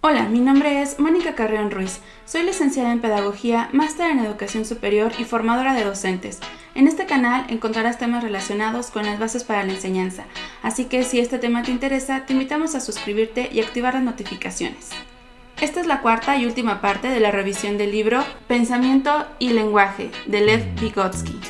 Hola, mi nombre es Mónica Carreón Ruiz. Soy licenciada en Pedagogía, máster en Educación Superior y formadora de docentes. En este canal encontrarás temas relacionados con las bases para la enseñanza, así que si este tema te interesa, te invitamos a suscribirte y activar las notificaciones. Esta es la cuarta y última parte de la revisión del libro Pensamiento y lenguaje, de Lev Vygotsky.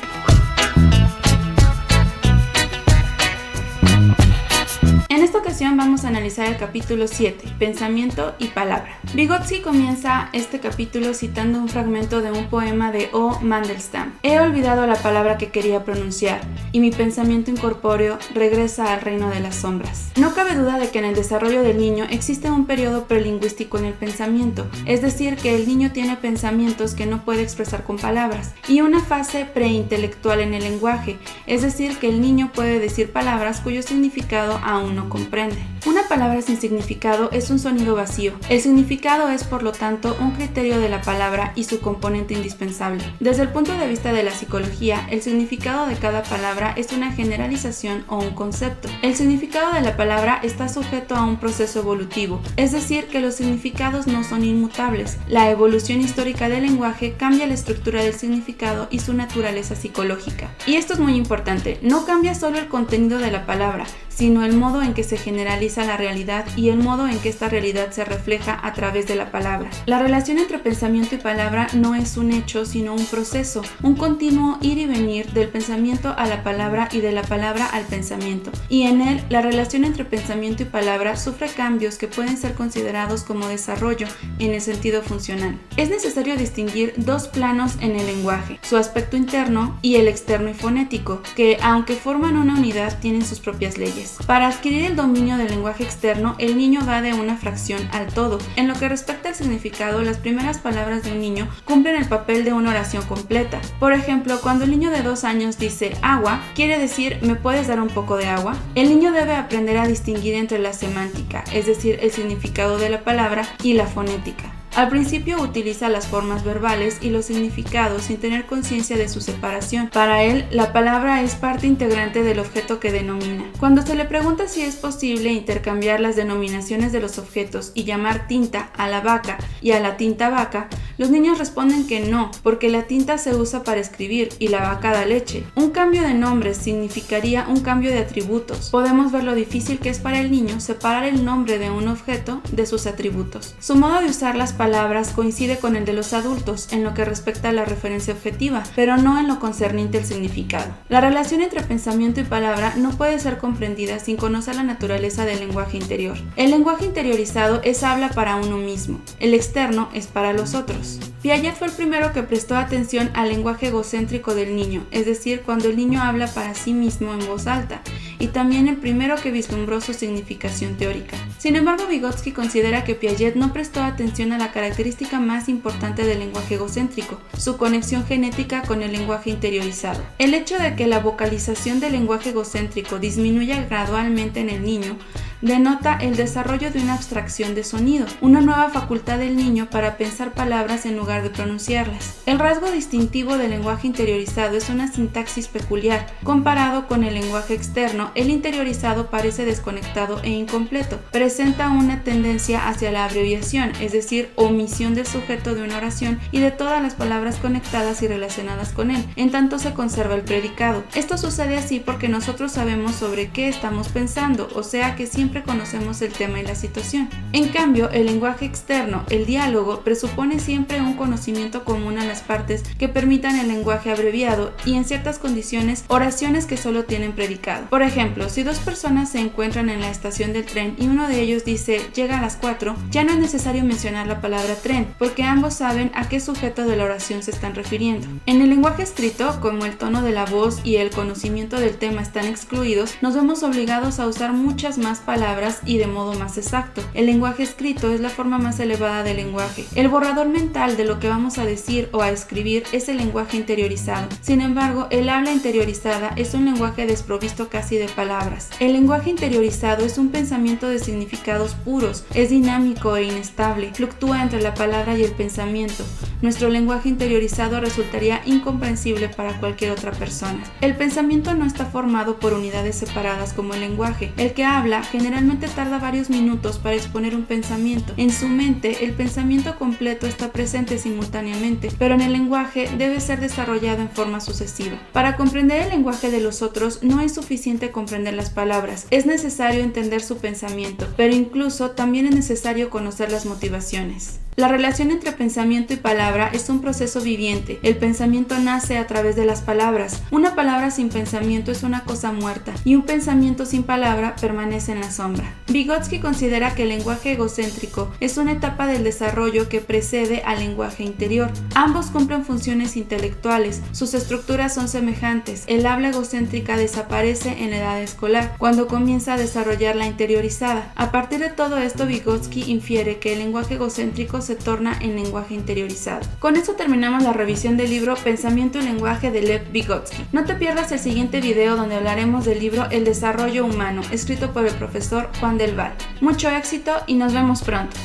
En esta ocasión vamos a analizar el capítulo 7, Pensamiento y Palabra. Vygotsky comienza este capítulo citando un fragmento de un poema de O. Mandelstam. He olvidado la palabra que quería pronunciar, y mi pensamiento incorpóreo regresa al reino de las sombras. No cabe duda de que en el desarrollo del niño existe un periodo prelingüístico en el pensamiento, es decir, que el niño tiene pensamientos que no puede expresar con palabras, y una fase preintelectual en el lenguaje, es decir, que el niño puede decir palabras cuyo significado aún no comprende. Una palabra sin significado es un sonido vacío. El significado es, por lo tanto, un criterio de la palabra y su componente indispensable. Desde el punto de vista de la psicología, el significado de cada palabra es una generalización o un concepto. El significado de la palabra está sujeto a un proceso evolutivo, es decir, que los significados no son inmutables. La evolución histórica del lenguaje cambia la estructura del significado y su naturaleza psicológica. Y esto es muy importante, no cambia solo el contenido de la palabra, sino el modo en que se generaliza la realidad y el modo en que esta realidad se refleja a través de la palabra. La relación entre pensamiento y palabra no es un hecho, sino un proceso, un continuo ir y venir del pensamiento a la palabra y de la palabra al pensamiento. Y en él, la relación entre pensamiento y palabra sufre cambios que pueden ser considerados como desarrollo en el sentido funcional. Es necesario distinguir dos planos en el lenguaje, su aspecto interno y el externo y fonético, que, aunque forman una unidad, tienen sus propias leyes. Para adquirir el dominio del lenguaje externo, el niño va de una fracción al todo. En lo que respecta al significado, las primeras palabras de un niño cumplen el papel de una oración completa. Por ejemplo, cuando el niño de 2 años dice agua, quiere decir ¿me puedes dar un poco de agua? El niño debe aprender a distinguir entre la semántica, es decir, el significado de la palabra, y la fonética. Al principio utiliza las formas verbales y los significados sin tener conciencia de su separación. Para él, la palabra es parte integrante del objeto que denomina. Cuando se le pregunta si es posible intercambiar las denominaciones de los objetos y llamar tinta a la vaca y a la tinta vaca, los niños responden que no, porque la tinta se usa para escribir y la vaca da leche. Un cambio de nombres significaría un cambio de atributos. Podemos ver lo difícil que es para el niño separar el nombre de un objeto de sus atributos. Su modo de usar las palabras coincide con el de los adultos en lo que respecta a la referencia objetiva, pero no en lo concerniente al significado. La relación entre pensamiento y palabra no puede ser comprendida sin conocer la naturaleza del lenguaje interior. El lenguaje interiorizado es habla para uno mismo, el externo es para los otros. Piaget fue el primero que prestó atención al lenguaje egocéntrico del niño, es decir, cuando el niño habla para sí mismo en voz alta, y también el primero que vislumbró su significación teórica. Sin embargo, Vygotsky considera que Piaget no prestó atención a la característica más importante del lenguaje egocéntrico, su conexión genética con el lenguaje interiorizado. El hecho de que la vocalización del lenguaje egocéntrico disminuya gradualmente en el niño denota el desarrollo de una abstracción de sonido, una nueva facultad del niño para pensar palabras en lugar de pronunciarlas. El rasgo distintivo del lenguaje interiorizado es una sintaxis peculiar. Comparado con el lenguaje externo, el interiorizado parece desconectado e incompleto. Presenta una tendencia hacia la abreviación, es decir, omisión del sujeto de una oración y de todas las palabras conectadas y relacionadas con él, en tanto se conserva el predicado. Esto sucede así porque nosotros sabemos sobre qué estamos pensando, o sea que siempre conocemos el tema y la situación. En cambio, el lenguaje externo, el diálogo, presupone siempre un conocimiento común a las partes que permitan el lenguaje abreviado y, en ciertas condiciones, oraciones que solo tienen predicado. Por ejemplo, si dos personas se encuentran en la estación del tren y uno de ellos dice llega a las 4, ya no es necesario mencionar la palabra tren, porque ambos saben a qué sujeto de la oración se están refiriendo. En el lenguaje escrito, como el tono de la voz y el conocimiento del tema están excluidos, nos vemos obligados a usar muchas más palabras y de modo más exacto. El lenguaje escrito es la forma más elevada del lenguaje. El borrador mental de lo que vamos a decir o a escribir es el lenguaje interiorizado. Sin embargo, el habla interiorizada es un lenguaje desprovisto casi de palabras. El lenguaje interiorizado es un pensamiento de significados puros, es dinámico e inestable, fluctúa entre la palabra y el pensamiento. nuestro lenguaje interiorizado resultaría incomprensible para cualquier otra persona. El pensamiento no está formado por unidades separadas como el lenguaje. El que habla generalmente tarda varios minutos para exponer un pensamiento. En su mente, el pensamiento completo está presente simultáneamente, pero en el lenguaje debe ser desarrollado en forma sucesiva. Para comprender el lenguaje de los otros no es suficiente comprender las palabras, es necesario entender su pensamiento, pero incluso también es necesario conocer las motivaciones. La relación entre pensamiento y palabra es un proceso viviente. El pensamiento nace a través de las palabras. Una palabra sin pensamiento es una cosa muerta, y un pensamiento sin palabra permanece en la sombra. Vygotsky considera que el lenguaje egocéntrico es una etapa del desarrollo que precede al lenguaje interior. Ambos cumplen funciones intelectuales, sus estructuras son semejantes. El habla egocéntrica desaparece en la edad escolar, cuando comienza a desarrollar la interiorizada. A partir de todo esto, Vygotsky infiere que el lenguaje egocéntrico se torna en lenguaje interiorizado. Con esto terminamos la revisión del libro Pensamiento y lenguaje de Lev Vygotsky. No te pierdas el siguiente video donde hablaremos del libro El desarrollo humano, escrito por el profesor Juan del Val. Mucho éxito y nos vemos pronto.